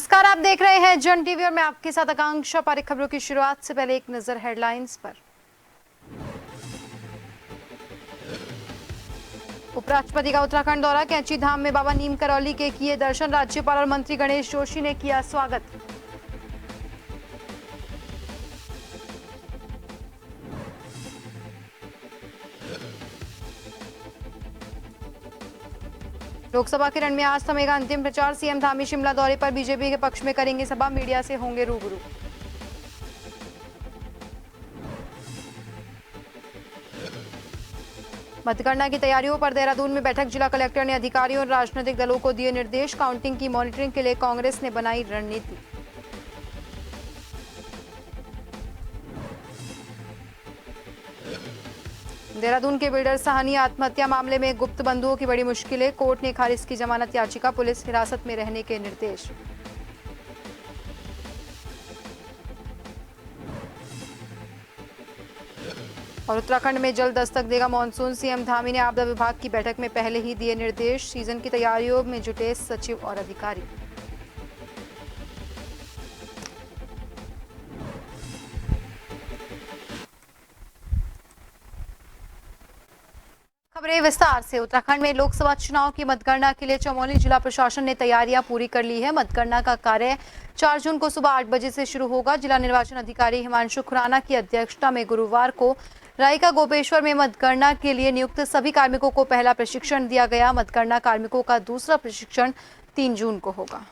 नमस्कार, आप देख रहे हैं जन टीवी और मैं आपके साथ आकांक्षा पारिक। खबरों की शुरुआत से पहले एक नजर हेडलाइंस पर। उपराष्ट्रपति का उत्तराखंड दौरा, कैंची धाम में बाबा नीम करौली के किए दर्शन, राज्यपाल और मंत्री गणेश जोशी ने किया स्वागत। लोकसभा के रण में आज थमेगा अंतिम प्रचार, सीएम धामी शिमला दौरे पर बीजेपी के पक्ष में करेंगे सभा, मीडिया से होंगे रूबरू। मतगणना की तैयारियों पर देहरादून में बैठक, जिला कलेक्टर ने अधिकारियों और राजनीतिक दलों को दिए निर्देश, काउंटिंग की मॉनिटरिंग के लिए कांग्रेस ने बनाई रणनीति। देहरादून के बिल्डर साहनी आत्महत्या मामले में गुप्त बंधुओं की बड़ी मुश्किलें, कोर्ट ने खारिज की जमानत याचिका, पुलिस हिरासत में रहने के निर्देश। और उत्तराखंड में जल्द दस्तक देगा मानसून, सीएम धामी ने आपदा विभाग की बैठक में पहले ही दिए निर्देश, सीजन की तैयारियों में जुटे सचिव और अधिकारी। खबरें विस्तार से। उत्तराखंड में लोकसभा चुनाव की मतगणना के लिए चमोली जिला प्रशासन ने तैयारियां पूरी कर ली है। मतगणना का कार्य 4 जून को सुबह 8 बजे से शुरू होगा। जिला निर्वाचन अधिकारी हिमांशु खुराना की अध्यक्षता में गुरुवार को रायका गोपेश्वर में मतगणना के लिए नियुक्त सभी कार्मिकों को पहला प्रशिक्षण दिया गया। मतगणना कार्मिकों का दूसरा प्रशिक्षण 3 जून को होगा।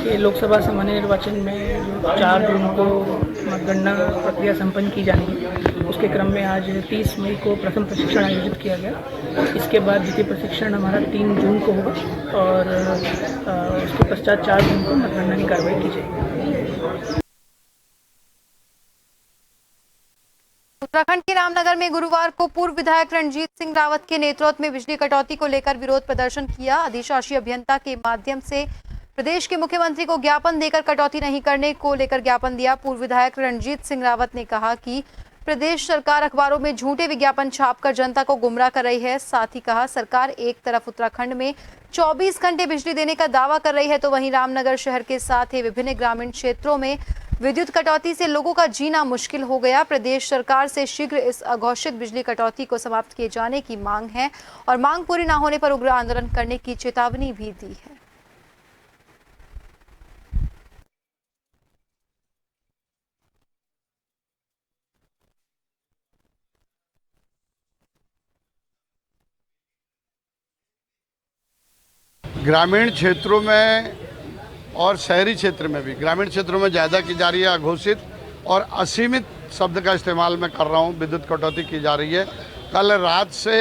ये लोकसभा सामान्य निर्वाचन में 4 जून को मतगणना प्रक्रिया संपन्न की जाएगी। उसके क्रम में आज 30 मई को प्रथम प्रशिक्षण आयोजित किया गया। इसके बाद द्वितीय प्रशिक्षण हमारा 3 जून को होगा और उसके पश्चात 4 जून को मतगणना की कार्रवाई की जाएगी। उत्तराखंड के रामनगर में गुरुवार को पूर्व विधायक रणजीत सिंह रावत के नेतृत्व में बिजली कटौती को लेकर विरोध प्रदर्शन किया। अधिशासी अभियंता के माध्यम से प्रदेश के मुख्यमंत्री को ज्ञापन देकर कटौती नहीं करने को लेकर ज्ञापन दिया। पूर्व विधायक रणजीत सिंह रावत ने कहा कि प्रदेश सरकार अखबारों में झूठे विज्ञापन छापकर जनता को गुमराह कर रही है। साथ ही कहा, सरकार एक तरफ उत्तराखंड में 24 घंटे बिजली देने का दावा कर रही है तो वहीं रामनगर शहर के साथ ही विभिन्न ग्रामीण क्षेत्रों में विद्युत कटौती से लोगों का जीना मुश्किल हो गया। प्रदेश सरकार से शीघ्र इस अघोषित बिजली कटौती को समाप्त किए जाने की मांग है और मांग पूरी न होने पर उग्र आंदोलन करने की चेतावनी भी दी है। ग्रामीण क्षेत्रों में और शहरी क्षेत्र में भी, ग्रामीण क्षेत्रों में ज़्यादा की जा रही है अघोषित और असीमित शब्द का इस्तेमाल मैं कर रहा हूँ। विद्युत कटौती की जा रही है। कल रात से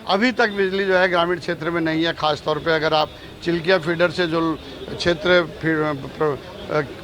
अभी तक बिजली जो है ग्रामीण क्षेत्र में नहीं है। ख़ास तौर पे अगर आप चिल्किया फीडर से जो क्षेत्र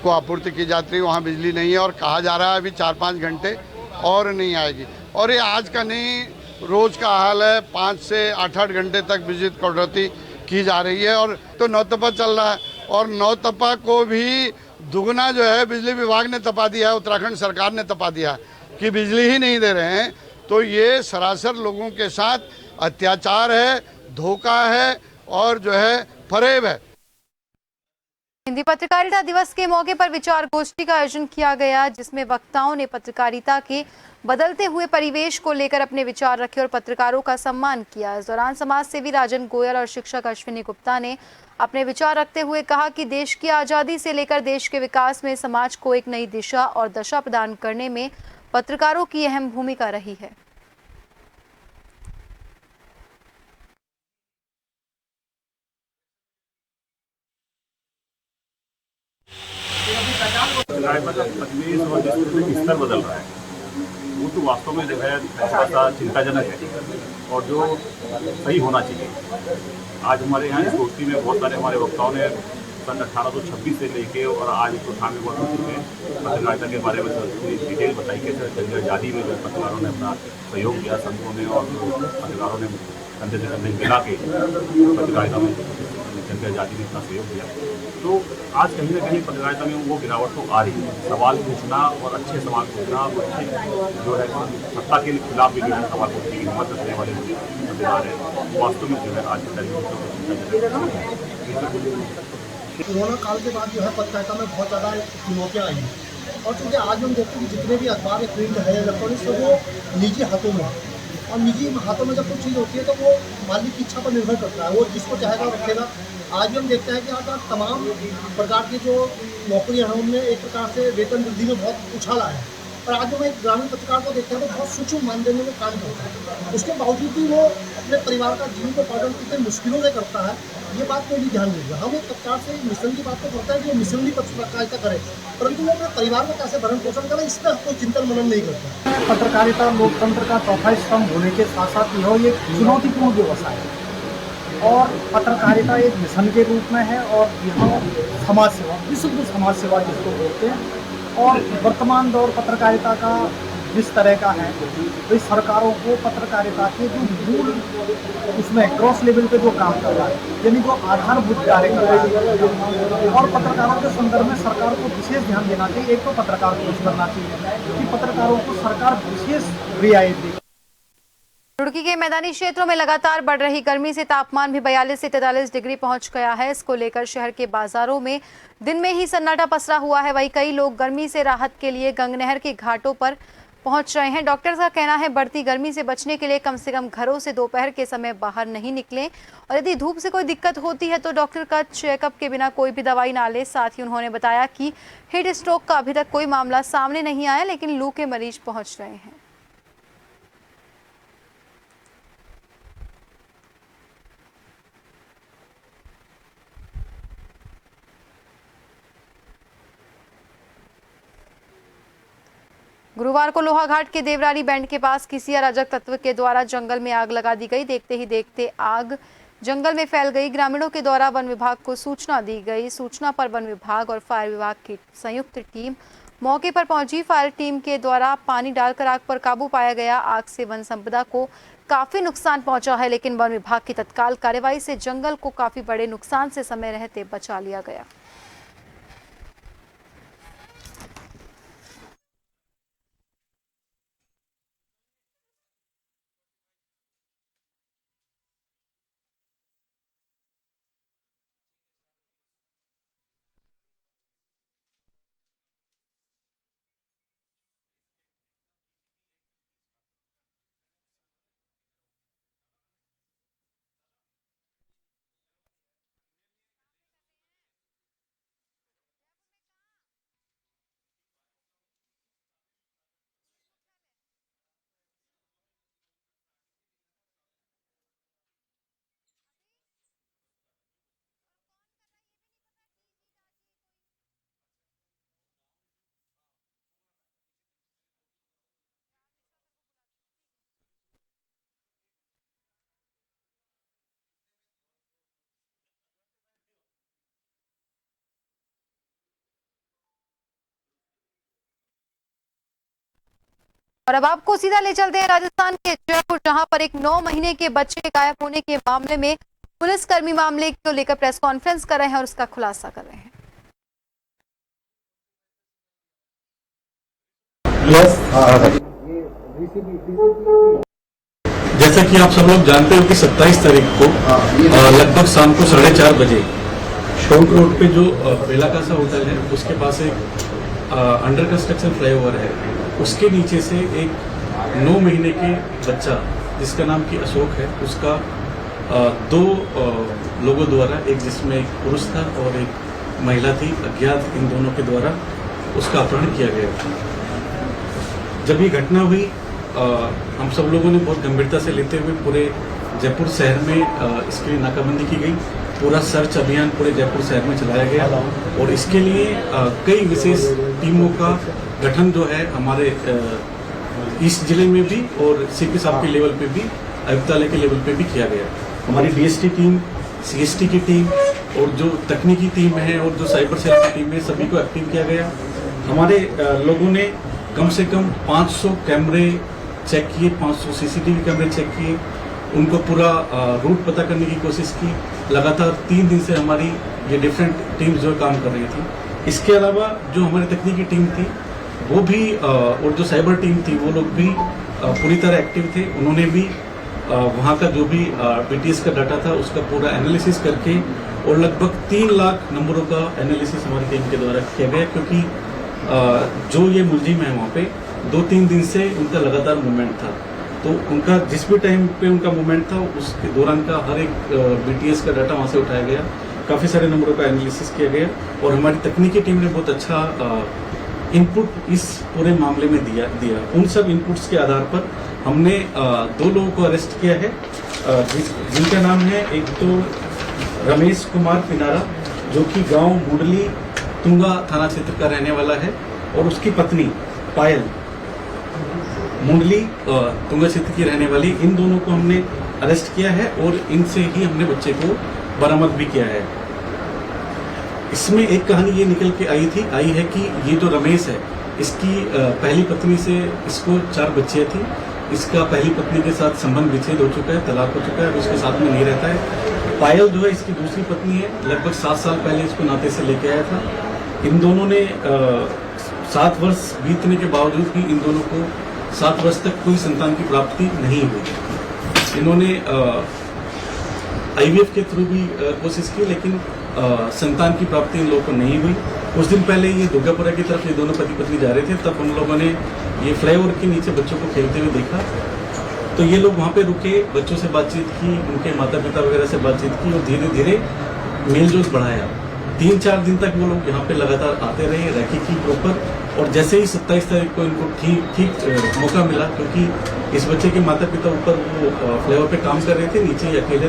को आपूर्ति की जाती है वहाँ बिजली नहीं है और कहा जा रहा है अभी 4-5 घंटे और नहीं आएगी। और ये आज का नहीं, रोज़ का हाल है। 5 से 8-8 घंटे तक विद्युत कटौती की जा रही है और तो नौतपा चल रहा है और नौतपा को भी दुगना जो है बिजली विभाग ने तपा दिया है, उत्तराखंड सरकार ने तपा दिया है कि बिजली ही नहीं दे रहे हैं। तो ये सरासर लोगों के साथ अत्याचार है, धोखा है और जो है फरेब है। हिंदी पत्रकारिता दिवस के मौके पर विचार गोष्ठी का आयोजन किया गया, जिसमें वक्ताओं ने पत्रकारिता के बदलते हुए परिवेश को लेकर अपने विचार रखे और पत्रकारों का सम्मान किया। इस दौरान समाज सेवी राजन गोयल और शिक्षक अश्विनी गुप्ता ने अपने विचार रखते हुए कहा कि देश की आज़ादी से लेकर देश के विकास में समाज को एक नई दिशा और दशा प्रदान करने में पत्रकारों की अहम भूमिका रही है। परिवेश और जिस स्तर बदल रहा है वो तो वास्तव में जो है थोड़ा सा चिंताजनक है और जो सही होना चाहिए। आज हमारे यहाँ इस गोष्ठी में बहुत सारे हमारे वक्ताओं ने सन 1826 से लेके और आज 198 वर्षों में पत्रकारिता के बारे में डिटेल बताई कैसे जंग आज़ादी में जो पत्रकारों ने अपना सहयोग किया, संतों ने और पत्रकारों ने कंधे से कंधे मिला के पत्रकारिता में जंग आज़ादी में इतना सहयोग दिया। तो आज कहीं ना कहीं पत्रकारिता में वो गिरावट तो आ रही है। सवाल पूछना और अच्छे सवाल पूछना और अच्छे जो है सत्ता के खिलाफ भी जो है सवाल पूछने की हिम्मत रखने वाले पत्रकार हैं, वास्तव में जो है आज की तारीख में कोरोना काल के बाद जो है पत्रकारिता में बहुत ज़्यादा चुनौतियाँ आई हैं और चूँकि आज हम देखते हैं कि जितने भी अखबार या प्रिंट है इलेक्ट्रॉनिक्स तो वो निजी हाथों में है और निजी हाथों में जब कोई चीज़ होती है तो वो मालिक की इच्छा पर निर्भर करता है, वो जिसको चाहेगा रखेगा। आज भी हम देखते हैं कि आज तमाम प्रकार की जो नौकरियाँ हैं उनमें एक प्रकार से वेतन वृद्धि में बहुत उछाल आया है। और आज हम एक ग्रामीण पत्रकार को देखते हैं तो बहुत सूक्ष्म मानदंडों में काम करता है, उसके बावजूद भी वो अपने परिवार का जीवन को पालन कितने मुश्किलों से करता है, ये बात कोई भी ध्यान नहीं देगा। हम एक पत्रकार से मिशन की बात तो करते हैं कि वो मिशन भी पत्रकारिता करे, परंतु वो अपने परिवार में कैसे भरण पोषण करे इस पर कोई चिंतन मनन नहीं करता। पत्रकारिता लोकतंत्र का चौथा स्तंभ होने के साथ साथ यह एक चुनौतीपूर्ण व्यवसाय है और पत्रकारिता एक मिशन के रूप में है और यह समाज सेवा, विशुद्ध समाज सेवा जिसको बोलते हैं। और वर्तमान दौर पत्रकारिता का जिस तरह का है तो सरकारों को पत्रकारिता के जो मूल उसमें क्रॉस लेवल पे जो काम कर रहा है यानी जो आधारभूत कार्य कर रहा है और पत्रकारों के संदर्भ में सरकार को विशेष ध्यान देना चाहिए। एक तो पत्रकार पुरुष करना चाहिए कि पत्रकारों को सरकार विशेष रियायत दे। रुड़की के मैदानी क्षेत्रों में लगातार बढ़ रही गर्मी से तापमान भी 42 से 43 डिग्री पहुंच गया है। इसको लेकर शहर के बाजारों में दिन में ही सन्नाटा पसरा हुआ है। वहीं कई लोग गर्मी से राहत के लिए गंगनहर के घाटों पर पहुंच रहे हैं। डॉक्टर्स का कहना है बढ़ती गर्मी से बचने के लिए कम से कम घरों से दोपहर के समय बाहर नहीं निकलें और यदि धूप से कोई दिक्कत होती है तो डॉक्टर का चेकअप के बिना कोई भी दवाई ना ले। साथ ही उन्होंने बताया कि हीट स्ट्रोक का अभी तक कोई मामला सामने नहीं आया, लेकिन लू के मरीज पहुंच रहे हैं। गुरुवार को लोहाघाट के देवराली बैंड के पास किसी अराजक तत्व के द्वारा जंगल में आग लगा दी गई। देखते ही देखते आग जंगल में फैल गई। ग्रामीणों के द्वारा वन विभाग को सूचना दी गई। सूचना पर वन विभाग और फायर विभाग की संयुक्त टीम मौके पर पहुंची। फायर टीम के द्वारा पानी डालकर आग पर काबू पाया गया। आग से वन संपदा को काफी नुकसान पहुंचा है, लेकिन वन विभाग की तत्काल कार्रवाई से जंगल को काफी बड़े नुकसान से समय रहते बचा लिया गया। और अब आपको सीधा ले चलते हैं राजस्थान के जयपुर, जहां पर एक 9 महीने के बच्चे गायब होने के मामले में पुलिसकर्मी मामले को लेकर प्रेस कॉन्फ्रेंस कर रहे हैं और उसका खुलासा कर रहे हैं। जैसा कि आप सब लोग जानते हो कि 27 तारीख को लगभग शाम को 4:30 बजे शोक रोड पे जो बेलाकासा होटल है उसके पास एक अंडर कंस्ट्रक्शन फ्लाईओवर है, उसके नीचे से एक 9 महीने के बच्चा जिसका नाम की अशोक है, उसका 2 लोगों द्वारा, एक जिसमें एक पुरुष था और एक महिला थी, अज्ञात इन दोनों के द्वारा उसका अपहरण किया गया था। जब ये घटना हुई हम सब लोगों ने बहुत गंभीरता से लेते हुए पूरे जयपुर शहर में इसकी नाकाबंदी की गई। पूरा सर्च अभियान पूरे जयपुर शहर में चलाया गया और इसके लिए कई विशेष टीमों का गठन जो है हमारे ईस्ट जिले में भी और सीपी साहब के लेवल पे भी, आयुक्तालय के लेवल पे भी किया गया। हमारी डीएसटी टीम, सीएसटी की टीम और जो तकनीकी टीम है और जो साइबर सेल की टीम है, सभी को एक्टिव किया गया। हमारे लोगों ने कम से कम 500 कैमरे चेक किए, 500 सीसीटीवी कैमरे चेक किए, उनको पूरा रूट पता करने की कोशिश की। लगातार 3 दिन से हमारी ये डिफरेंट टीम्स जो काम कर रही थी। इसके अलावा जो हमारी तकनीकी टीम थी वो भी और जो साइबर टीम थी वो लोग भी पूरी तरह एक्टिव थे। उन्होंने भी वहाँ का जो भी बीटीएस का डाटा था उसका पूरा एनालिसिस करके और लगभग 3 लाख नंबरों का एनालिसिस हमारी टीम के द्वारा किया गया, क्योंकि जो ये मुलजिम है वहाँ पे 2-3 दिन से उनका लगातार मूवमेंट था। तो उनका जिस भी टाइम पे उनका मूवमेंट था उसके दौरान का हर एक बीटीएस का डाटा वहाँ से उठाया गया, काफ़ी सारे नंबरों का एनालिसिस किया गया और हमारी तकनीकी टीम ने बहुत अच्छा इनपुट इस पूरे मामले में दिया। उन सब इनपुट्स के आधार पर हमने 2 लोगों को अरेस्ट किया है, जिनका नाम है, एक तो रमेश कुमार पिनारा जो कि गांव मुंडली तुंगा थाना क्षेत्र का रहने वाला है, और उसकी पत्नी पायल मुंडली तुंगा क्षेत्र की रहने वाली। इन दोनों को हमने अरेस्ट किया है और इनसे ही हमने बच्चे को बरामद भी किया है। इसमें एक कहानी ये निकल के आई है कि ये जो रमेश है इसकी पहली पत्नी से इसको 4 बच्चियां थी। इसका पहली पत्नी के साथ संबंध विच्छेद हो चुका है, तलाक हो चुका है, अब उसके साथ में नहीं रहता है। पायल जो है इसकी दूसरी पत्नी है, लगभग 7 साल पहले इसको नाते से लेके आया था। इन दोनों ने 7 वर्ष बीतने के बावजूद भी इन दोनों को 7 वर्ष तक कोई संतान की प्राप्ति नहीं हुई। इन्होंने आईवीएफ के थ्रू भी कोशिश की, लेकिन संतान की प्राप्ति इन लोगों को नहीं हुई। कुछ दिन पहले ये दुर्गापुरा की तरफ ये दोनों पति पत्नी जा रहे थे, तब हम लोगों ने ये फ्लाईओवर के नीचे बच्चों को खेलते हुए देखा। तो ये लोग वहाँ पे रुके, बच्चों से बातचीत की, उनके माता पिता वगैरह से बातचीत की और धीरे धीरे मेलजोल बढ़ाया। 3-4 दिन तक वो लोग यहाँ पे लगातार आते रहे, रैकी की प्रॉपर। और जैसे ही 27 तारीख को इनको ठीक मौका मिला, क्योंकि इस बच्चे के माता पिता ऊपर वो फ्लाईओवर पे काम कर रहे थे, नीचे ही अकेले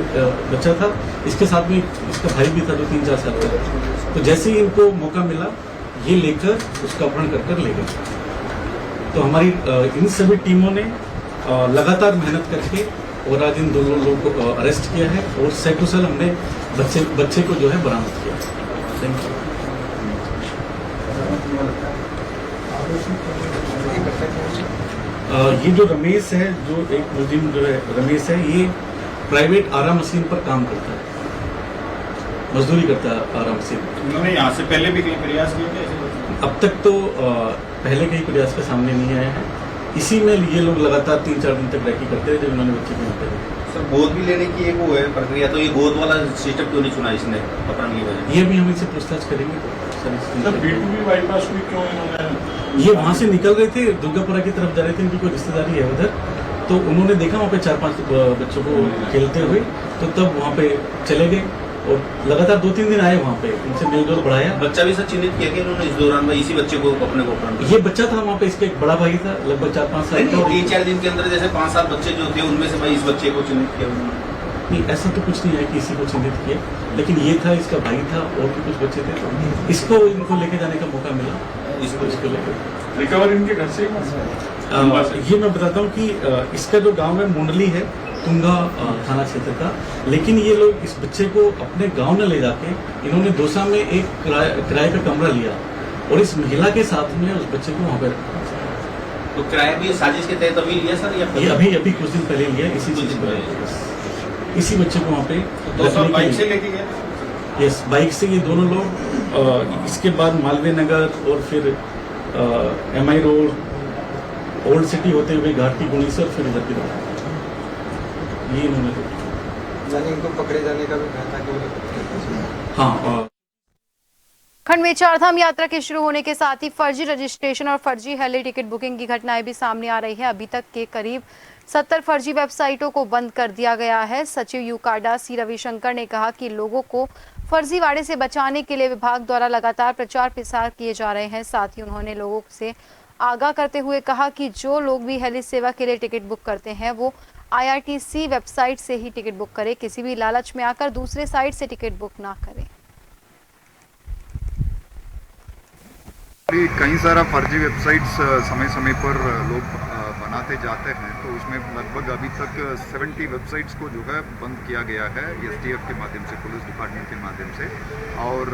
बच्चा था, इसके साथ में इसका भाई भी था जो 3-4 साल का। तो जैसे ही इनको मौका मिला ये लेकर उसका अपहरण कर ले गए। तो हमारी इन सभी टीमों ने लगातार मेहनत करके और आज इन दोनों लोगों को अरेस्ट किया है और सकुशल हमने बच्चे को जो है बरामद किया। Thank you. ये जो रमेश है, जो एक मुलजिम जो है रमेश है, ये प्राइवेट आरा मशीन पर काम करता है, मजदूरी करता है आरा मशीन। उन्होंने यहाँ से पहले भी कई प्रयास किए थे? अब तक तो पहले कई प्रयास के सामने नहीं आया है। इसी में ये लोग लगातार 3-4 दिन तक रैकी करते रहे जब उन्होंने बच्चे को यहाँ पे। सर गोद भी लेने की एक वो है प्रक्रिया, तो ये गोद वाला सिस्टम क्यों नहीं चुना इसने पकड़ने की वजह? ये भी हम इनसे पूछताछ करेंगे। B2B बाईपास भी क्यों इन्होंने? ये वहाँ से निकल रहे थे, दुर्गापुरा की तरफ जा रहे थे, इनकी कोई रिश्तेदारी है उधर, तो उन्होंने देखा वहाँ पे 4-5 बच्चों को खेलते हुए, तो तब वहाँ पे चले गए और लगातार 2-3 दिन आए वहाँ पे, उनसे मेलजोल बढ़ाया। बच्चा भी सर चिन्हित किया कि इन्होंने इस दौरान में इसी बच्चे को अपने को अपहरण किया? ये बच्चा था वहाँ पे, इसका एक बड़ा भाई था, लगभग 4-5 साल का। 3-4 दिन के अंदर जैसे 5-7 बच्चे जो थे उनमें से भाई इस बच्चे को चिन्हित किया उन्होंने? नहीं, ऐसा तो कुछ नहीं है कि इसी को चिन्हित किया, लेकिन ये था, इसका भाई था और भी कुछ बच्चे थे, तो इसको इनको लेके जाने का मौका मिला। इसको लेकर रिकवर इनके घर से ये मैं बताता हूँ कि इसका जो गांव है मुंडली है, तुंगा थाना क्षेत्र का, लेकिन ये लोग इस बच्चे को अपने गांव न ले जाके इन्होंने दौसा में एक किराए का कमरा लिया और इस महिला के साथ में उस बच्चे को वहाँ पे रखा। तो किराया भी साजिश के तहत अभी लिया सर या ये अभी कुछ दिन पहले लिया, इसी बच्चे को वहाँ पे 200 बाइक से लेके गए? यस, बाइक से ये दोनों लोग। इसके बाद मालवीय नगर और फिर MI रोड, ओल्ड सिटी होते हुए घाटी गुणेश्वर, फिर इधर की तरफ ये इन्होंने इनको पकड़े जाने का भी कहा था कि हाँ। खंड में चारधाम यात्रा के शुरू होने के साथ ही फर्जी रजिस्ट्रेशन और फर्जी हेली टिकट बुकिंग की घटनाएं भी सामने आ रही है। अभी तक के करीब 70 फर्जी वेबसाइटों को बंद कर दिया गया है। सचिव यूकाडा सी रविशंकर ने कहा कि लोगों को फर्जीवाड़े से बचाने के लिए विभाग द्वारा लगातार प्रचार प्रसार किए जा रहे हैं। साथ ही उन्होंने लोगों से आगाह करते हुए कहा कि जो लोग भी हेली सेवा के लिए टिकट बुक करते हैं वो IRTC वेबसाइट से ही टिकट बुक करें, किसी भी लालच में आकर दूसरे साइट से टिकट बुक ना करें। कई सारा फर्जी वेबसाइट्स समय समय पर लोग बनाते जाते हैं, तो उसमें लगभग अभी तक 70 वेबसाइट्स को जो है बंद किया गया है STF के माध्यम से, पुलिस डिपार्टमेंट के माध्यम से। और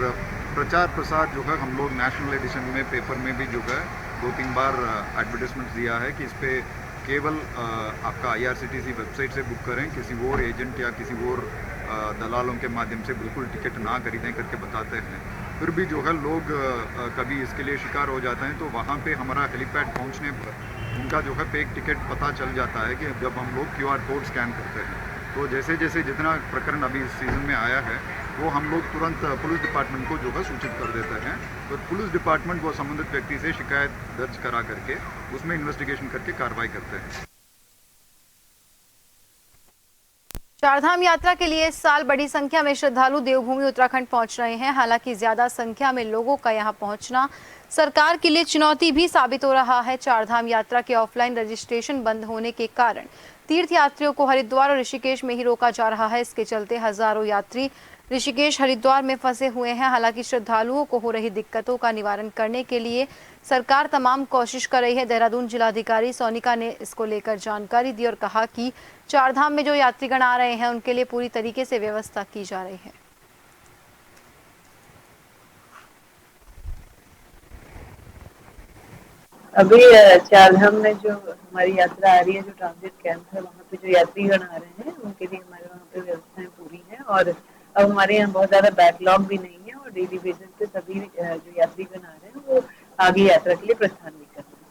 प्रचार प्रसार जो है हम लोग नेशनल एडिशन में पेपर में भी जो है 2-3 बार एडवर्टाइजमेंट दिया है कि इस पर केवल आपका IRCTC वेबसाइट से बुक करें, किसी और एजेंट या किसी और दलालों के माध्यम से बिल्कुल टिकट ना खरीदें करके बताते हैं, फिर भी जो है लोग कभी इसके लिए शिकार हो जाते हैं। तो वहाँ पे हमारा हेलीपैड पहुँचने पर उनका जो है फेक टिकट पता चल जाता है कि जब हम लोग QR कोड स्कैन करते हैं। तो जैसे जैसे जितना प्रकरण अभी इस सीज़न में आया है वो हम लोग तुरंत पुलिस डिपार्टमेंट को जो है सूचित कर देते हैं। तो पुलिस डिपार्टमेंट वो संबंधित व्यक्ति से शिकायत दर्ज करा करके उसमें इन्वेस्टिगेशन करके कार्रवाई करते हैं। चारधाम यात्रा के लिए इस साल बड़ी संख्या में श्रद्धालु देवभूमि उत्तराखंड पहुंच रहे हैं। हालांकि ज्यादा संख्या में लोगों का यहां पहुंचना सरकार के लिए चुनौती भी साबित हो रहा है। चारधाम यात्रा के ऑफलाइन रजिस्ट्रेशन बंद होने के कारण तीर्थयात्रियों को हरिद्वार और ऋषिकेश में ही रोका जा रहा है। इसके चलते हजारों यात्री ऋषिकेश हरिद्वार में फंसे हुए हैं। हालांकि श्रद्धालुओं को हो रही दिक्कतों का निवारण करने के लिए सरकार तमाम कोशिश कर रही है। देहरादून जिलाधिकारी सोनिका ने इसको लेकर जानकारी दी और कहा कि चारधाम में जो यात्रीगण आ रहे हैं उनके लिए पूरी तरीके से व्यवस्था की जा रही है। अभी चारधाम में जो हमारी यात्रा आ रही है, जो ट्रांजिट कैंप है, वहाँ पे जो यात्रीगण आ रहे हैं उनके लिए हमारे वहाँ पे व्यवस्थाएं पूरी हैं और अब हमारे यहाँ बहुत ज़्यादा बैकलॉग भी नहीं है और डेली बेसिस पे सभी जो यात्रीगण आ रहे हैं वो आगे यात्रा के लिए प्रस्थान भी कर रहे हैं।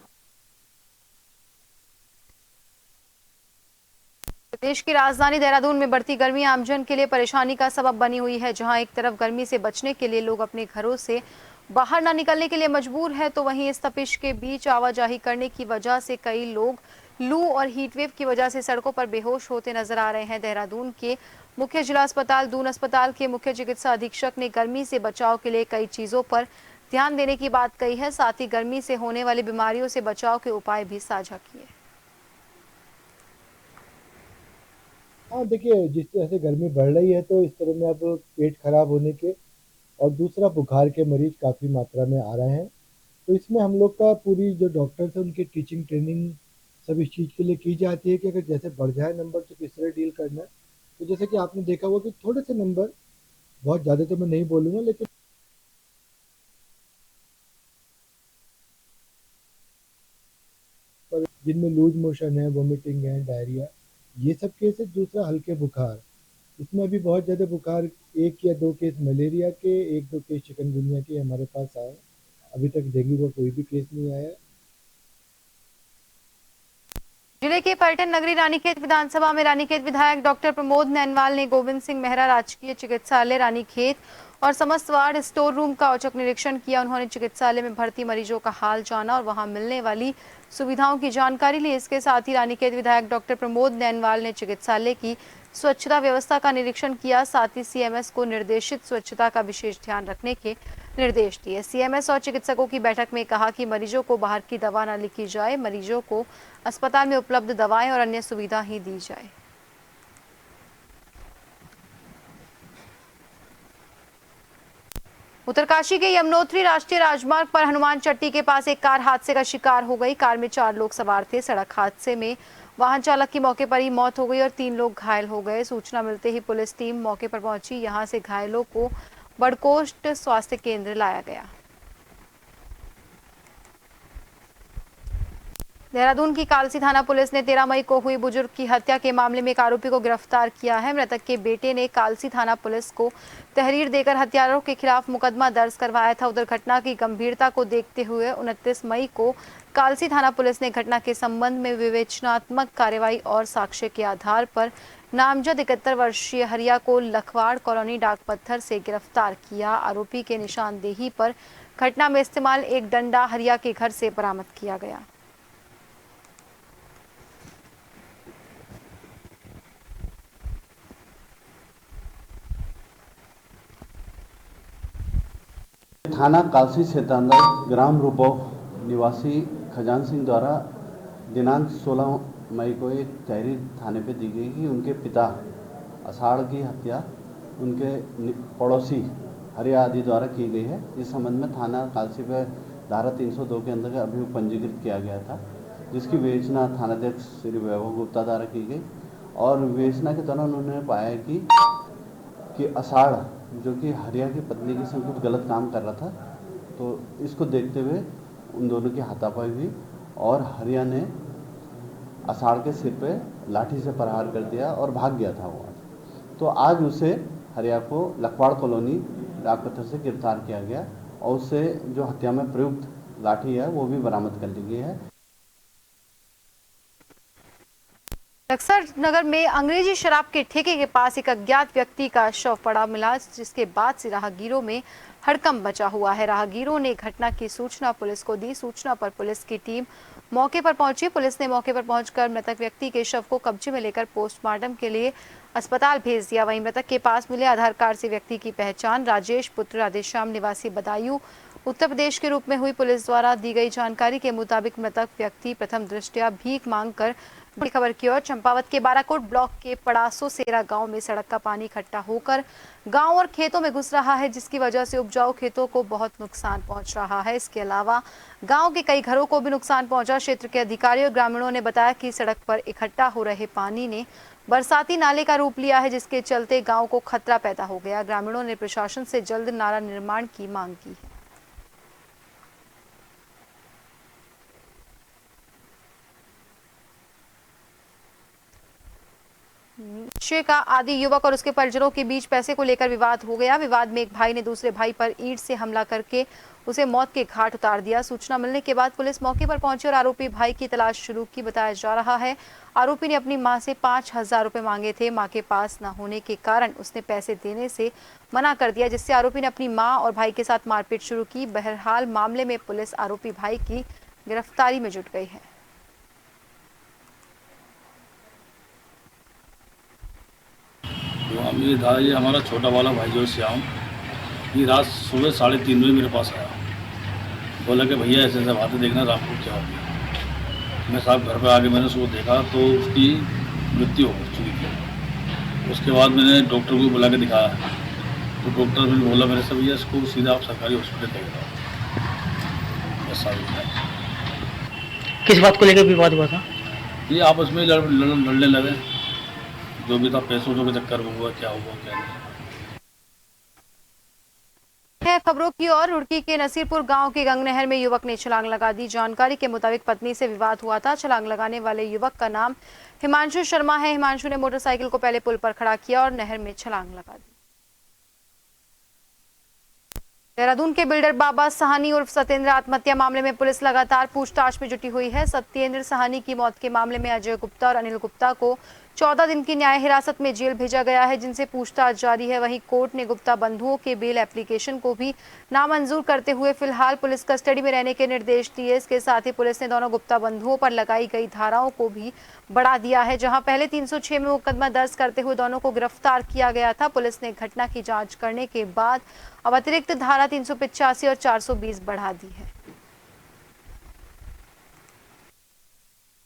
प्रदेश की राजधानी देहरादून में बढ़ती गर्मी आमजन के लिए परेशानी का सबब बनी हुई है। जहां एक तरफ गर्मी से बचने के लिए लोग अपने घरों से बाहर न निकलने के लिए मजबूर है, तो वहीं इस तपिश के बीच आवाजाही करने की वजह से कई लोग लू और हीटवेव की वजह से सड़कों पर बेहोश होते नजर आ रहे हैं। देहरादून के मुख्य जिला अस्पताल दून अस्पताल के मुख्य चिकित्सा अधीक्षक ने गर्मी से बचाव के लिए कई चीजों पर ध्यान देने की बात कही है। साथ ही गर्मी से होने वाली बीमारियों से बचाव के उपाय भी साझा किए। हाँ देखिए, जिस तरह से गर्मी बढ़ रही है तो इस तरह में अब पेट खराब होने के और दूसरा बुखार के मरीज काफ़ी मात्रा में आ रहे हैं। तो इसमें हम लोग का पूरी जो डॉक्टर्स हैं उनकी टीचिंग ट्रेनिंग सब इस चीज़ के लिए की जाती है कि अगर जैसे बढ़ जाए नंबर तो किस तरह डील करना है। तो जैसे कि आपने देखा हुआ कि थोड़े से नंबर, बहुत ज़्यादा तो मैं नहीं बोलूँगा, लेकिन जिनमें लूज मोशन है, वोमिटिंग है, डायरिया, ये सब केस है। दूसरा हल्के बुखार, इसमें अभी बहुत ज़्यादा बुखार, 1 या 2 केस मलेरिया के, 1-2 केस चिकनगुनिया के हमारे पास आए। अभी तक डेंगू का कोई भी केस नहीं आया। जिले के पर्यटन नगरी रानीखेत विधानसभा में रानीखेत विधायक डॉक्टर प्रमोद नैनवाल ने गोविंद सिंह मेहरा राजकीय चिकित्सालय रानीखेत और समस्त वार्ड स्टोर रूम का औचक निरीक्षण किया। उन्होंने चिकित्सालय में भर्ती मरीजों का हाल जाना और वहां मिलने वाली सुविधाओं की जानकारी ली। इसके साथ ही रानीखेत विधायक डॉक्टर प्रमोद नैनवाल ने चिकित्सालय की स्वच्छता व्यवस्था का निरीक्षण किया। साथ ही CMS को निर्देशित स्वच्छता का विशेष ध्यान रखने के निर्देश दिए। CMS और चिकित्सकों की बैठक में कहा कि मरीजों को बाहर की दवा न लिखी जाए, मरीजों को अस्पताल में उपलब्ध दवाएं और अन्य सुविधा ही दी जाए। उत्तरकाशी के यमुनोत्री राष्ट्रीय राजमार्ग पर हनुमान चट्टी के पास एक कार हादसे का शिकार हो गई। कार में 4 लोग सवार थे। सड़क हादसे में वाहन चालक की मौके पर ही मौत हो गई और 3 लोग घायल हो गए। सूचना मिलते ही पुलिस टीम मौके पर पहुंची। यहां से घायलों को बड़कोस्ट स्वास्थ्य केंद्र लाया गया। देहरादून की कालसी थाना पुलिस ने 13 मई को हुई बुजुर्ग की हत्या के मामले में एक आरोपी को गिरफ्तार किया है। मृतक के बेटे ने कालसी थाना पुलिस को तहरीर देकर हत्यारों के खिलाफ मुकदमा दर्ज करवाया था। उधर घटना की गंभीरता को देखते हुए 29 मई को कालसी थाना पुलिस ने घटना के संबंध में विवेचनात्मक कार्रवाई और साक्ष्य के आधार पर नामजद 71 वर्षीय हरिया को लखवाड़ कॉलोनी डाकपत्थर से गिरफ्तार किया। आरोपी के निशानदेही पर घटना में इस्तेमाल एक डंडा हरिया के घर से बरामद किया गया। थाना कालसी क्षेत्र अंदर ग्राम रूपो निवासी खजान सिंह द्वारा दिनांक 16 मई को एक तहरीर थाने पे दी गई कि उनके पिता आषाढ़ की हत्या उनके पड़ोसी हरिया आदि द्वारा की गई है। इस संबंध में थाना कालसी पे धारा 302 के अंदर अभियोग पंजीकृत किया गया था, जिसकी विवेचना थानाध्यक्ष श्री वैभव गुप्ता द्वारा की गई और विवेचना के दौरान उन्होंने पाया कि आषाढ़ जो कि हरिया की पत्नी के संग कुछ गलत काम कर रहा था, तो इसको देखते हुए उन दोनों की हाथापाई हुई और हरिया ने आषाढ़ के सिर पे लाठी से प्रहार कर दिया और भाग गया था वो। तो आज उसे हरिया को लखवाड़ कॉलोनी डाकपत्थर से गिरफ्तार किया गया और उससे जो हत्या में प्रयुक्त लाठी है वो भी बरामद कर ली गई है। बक्सर नगर में अंग्रेजी शराब के ठेके के पास एक अज्ञात व्यक्ति का शव पड़ा मिला, जिसके बाद से राहगीरों में हड़कंप मचा हुआ है। राहगीरों ने घटना की सूचना पुलिस को दी। सूचना पर पुलिस की टीम मौके पर पहुंची। पुलिस ने मौके पर पहुंचकर मृतक व्यक्ति के शव को कब्जे में लेकर पोस्टमार्टम के लिए अस्पताल भेज दिया। वहीं मृतक के पास मिले आधार कार्ड से व्यक्ति की पहचान राजेश पुत्र राधेश्याम निवासी बदायूं उत्तर प्रदेश के रूप में हुई। पुलिस द्वारा दी गई जानकारी के मुताबिक मृतक व्यक्ति प्रथम दृष्टया भीख मांगकर बड़ी खबर की ओर चंपावत के बाराकोट ब्लॉक के पड़ासो सेरा गांव में सड़क का पानी इकट्ठा होकर गांव और खेतों में घुस रहा है, जिसकी वजह से उपजाऊ खेतों को बहुत नुकसान पहुंच रहा है। इसके अलावा गांव के कई घरों को भी नुकसान पहुंचा। क्षेत्र के अधिकारियों और ग्रामीणों ने बताया कि सड़क पर इकट्ठा हो रहे पानी ने बरसाती नाले का रूप लिया है, जिसके चलते गांव को खतरा पैदा हो गया। ग्रामीणों ने प्रशासन से जल्द नाला निर्माण की मांग की है। नशे का आदि युवक और उसके परिजनों के बीच पैसे को लेकर विवाद हो गया। विवाद में एक भाई ने दूसरे भाई पर ईंट से हमला करके उसे मौत के घाट उतार दिया। सूचना मिलने के बाद पुलिस मौके पर पहुंची और आरोपी भाई की तलाश शुरू की। बताया जा रहा है आरोपी ने अपनी मां से 5,000 रुपए मांगे थे। मां के पास न होने के कारण उसने पैसे देने से मना कर दिया, जिससे आरोपी ने अपनी मां और भाई के साथ मारपीट शुरू की। बहरहाल मामले में पुलिस आरोपी भाई की गिरफ्तारी में जुट गई है। ये था, ये हमारा छोटा वाला भाई जो श्याम, ये रात सुबह 3:30 बजे मेरे पास आया। बोला कि भैया ऐसे ऐसे बातें देखना रात को क्या हो गया। मैं साहब घर पे आके मैंने उसको देखा तो उसकी मृत्यु हो चुकी थी। उसके बाद मैंने डॉक्टर को बुला के दिखाया तो डॉक्टर ने बोला मेरे से भैया इसको सीधा आप सरकारी हॉस्पिटल ले जाओ। बस किस बात को लेकर विवाद हुआ था? ये आपस में लड़ने लगे, जो भी था पैसों के चक्कर में हुआ, क्या हुआ क्या नहीं। खबरों की ओर रुड़की के नसीरपुर गांव के गंग नहर में युवक ने छलांग लगा दी। जानकारी के मुताबिक पत्नी से विवाद हुआ था। छलांग लगाने वाले युवक का नाम हिमांशु शर्मा है। हिमांशु ने मोटरसाइकिल को पहले पुल पर खड़ा किया और नहर में छलांग लगा दी। देहरादून के बिल्डर बाबा सहानी उर्फ सत्येंद्र आत्महत्या मामले में पुलिस लगातार पूछताछ में जुटी हुई है। सत्येंद्र सहानी की मौत के मामले में अजय गुप्ता और अनिल गुप्ता को 14 दिन की न्याय हिरासत में जेल भेजा गया है, जिनसे पूछताछ जारी है। वहीं कोर्ट ने गुप्ता बंधुओं के बेल एप्लीकेशन को भी नामंजूर करते हुए फिलहाल पुलिस कस्टडी में रहने के निर्देश दिए। इसके साथ ही पुलिस ने दोनों गुप्ता बंधुओं पर लगाई गई धाराओं को भी बढ़ा दिया है। जहां पहले 306 में मुकदमा दर्ज करते हुए दोनों को गिरफ्तार किया गया था, पुलिस ने घटना की जांच करने के बाद अब अतिरिक्त धारा 385 और 420 बढ़ा दी है।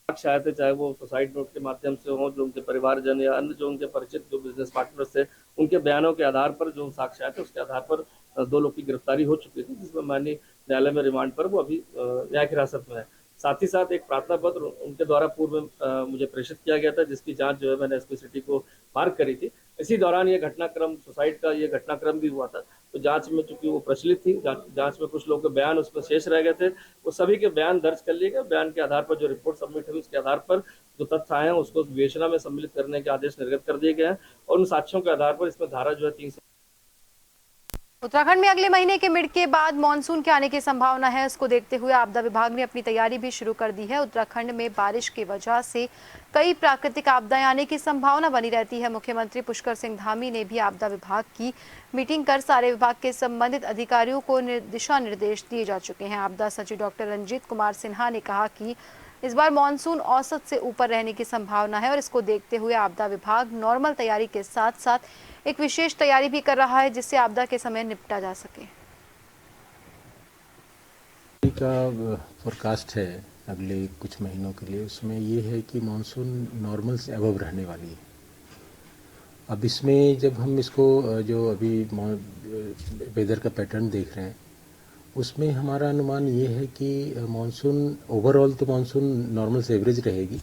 शायद चाहे वो सुसाइड नोट के माध्यम से हो, जो उनके परिवारजन या अन्य जो उनके परिचित जो बिजनेस पार्टनर्स थे, उनके बयानों के आधार पर जो साक्ष्य थे उसके आधार पर 2 लोग की गिरफ्तारी हो चुकी थी, जिसमें माननीय न्यायालय में रिमांड पर वो अभी न्यायिक हिरासत में है। साथ ही साथ एक प्रार्थना पत्र उनके द्वारा पूर्व में मुझे प्रेषित किया गया था, जिसकी जांच जो है मैंने एसपी सिटी को मार्ग करी थी। इसी दौरान ये घटनाक्रम सुसाइड का ये घटनाक्रम भी हुआ था। तो जांच में चूंकि वो प्रचलित थी, जांच में कुछ लोगों के बयान उसमें शेष रह गए थे, वो सभी के बयान दर्ज कर लिए गए। बयान के आधार पर जो रिपोर्ट सबमिट हुई उसके आधार पर जो तथ्य आए हैं उसको विवेचना में सम्मिलित करने के आदेश निर्गत कर दिए गए हैं और उन साक्ष्यों के आधार पर इसमें धारा जो है 300। उत्तराखंड में अगले महीने के मिड के बाद मानसून के आने की संभावना है। इसको देखते हुए आपदा विभाग ने अपनी तैयारी भी शुरू कर दी है। उत्तराखंड में बारिश की वजह से कई प्राकृतिक आपदाएं आने की संभावना बनी रहती है। मुख्यमंत्री पुष्कर सिंह धामी ने भी आपदा विभाग की मीटिंग कर सारे विभाग के संबंधित अधिकारियों को दिशा निर्देश दिए जा चुके हैं। आपदा सचिव डॉक्टर रंजीत कुमार सिन्हा ने कहा कि इस बार मानसून औसत से ऊपर रहने की संभावना है और इसको देखते हुए आपदा विभाग नॉर्मल तैयारी के साथ साथ एक विशेष तैयारी भी कर रहा है, जिससे आपदा के समय निपटा जा सके। का फोरकास्ट है अगले कुछ महीनों के लिए, उसमें ये है कि मानसून नॉर्मल से अबव रहने वाली है। अब इसमें जब हम इसको जो अभी वेदर का पैटर्न देख रहे हैं, उसमें हमारा अनुमान ये है कि मानसून ओवरऑल तो मानसून नॉर्मल से एवरेज रहेगी,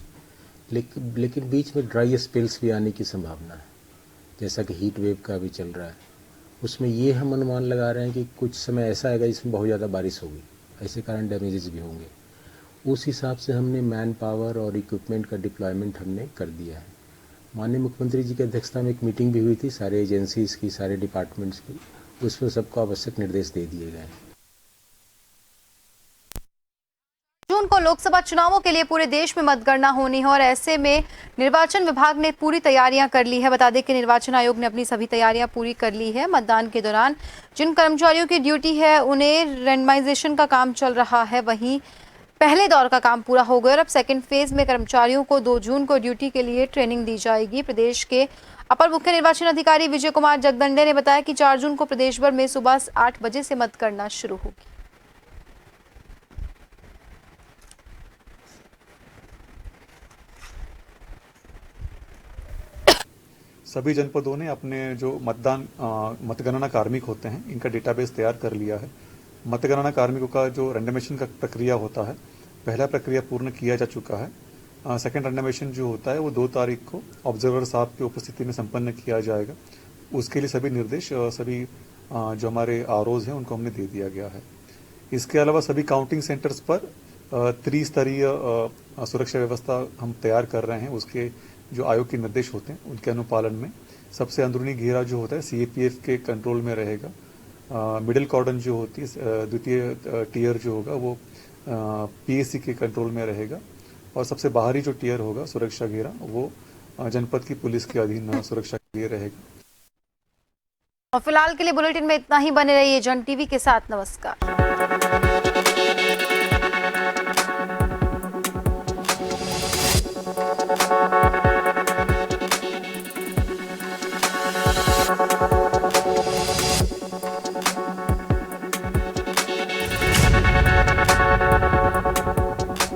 लेकिन बीच में ड्राई स्पेल्स भी आने की संभावना है, जैसा कि हीट वेव का भी चल रहा है। उसमें ये हम अनुमान लगा रहे हैं कि कुछ समय ऐसा आएगा जिसमें बहुत ज़्यादा बारिश होगी, ऐसे कारण डैमेजेस भी होंगे। उस हिसाब से हमने मैन पावर और इक्विपमेंट का डिप्लॉयमेंट हमने कर दिया है। माननीय मुख्यमंत्री जी की अध्यक्षता में एक मीटिंग भी हुई थी सारे एजेंसीज की, सारे डिपार्टमेंट्स की, उसमें सबको आवश्यक निर्देश दे दिए गए। जून को लोकसभा चुनावों के लिए पूरे देश में मतगणना होनी है और ऐसे में निर्वाचन विभाग ने पूरी तैयारियां कर ली है। बता दें कि निर्वाचन आयोग ने अपनी सभी तैयारियां पूरी कर ली है। मतदान के दौरान जिन कर्मचारियों की ड्यूटी है उन्हें रैंडमाइजेशन का काम चल रहा है, वहीं पहले दौर का काम पूरा हो गया और अब सेकंड फेज में कर्मचारियों को 2 जून को ड्यूटी के लिए ट्रेनिंग दी जाएगी। प्रदेश के अपर मुख्य निर्वाचन अधिकारी विजय कुमार जगदंडे ने बताया कि 4 जून को प्रदेश भर में सुबह 8 बजे से मतगणना शुरू होगी। सभी जनपदों ने अपने जो मतगणना कार्मिक होते हैं इनका डेटाबेस तैयार कर लिया है। मतगणना कार्मिकों का जो रैंडमेशन का प्रक्रिया होता है, पहला प्रक्रिया पूर्ण किया जा चुका है। सेकंड रैंडमेशन जो होता है वो 2 तारीख को ऑब्जर्वर साहब की उपस्थिति में संपन्न किया जाएगा। उसके लिए सभी निर्देश सभी जो हमारे आरओज हैं उनको हमने दे दिया गया है। इसके अलावा सभी काउंटिंग सेंटर्स पर त्रिस्तरीय सुरक्षा व्यवस्था हम तैयार कर रहे हैं। उसके जो आयोग के निर्देश होते हैं उनके अनुपालन में सबसे अंदरूनी घेरा जो होता है सीएपीएफ के कंट्रोल में रहेगा। मिडिल कॉर्डन जो होती है, द्वितीय टियर जो होगा वो पीएससी के कंट्रोल में रहेगा और सबसे बाहरी जो टियर होगा सुरक्षा घेरा वो जनपद की पुलिस के अधीन सुरक्षा के लिए रहेगा। और फिलहाल के लिए बुलेटिन में इतना ही। बने रहिए जन टीवी के साथ। नमस्कार।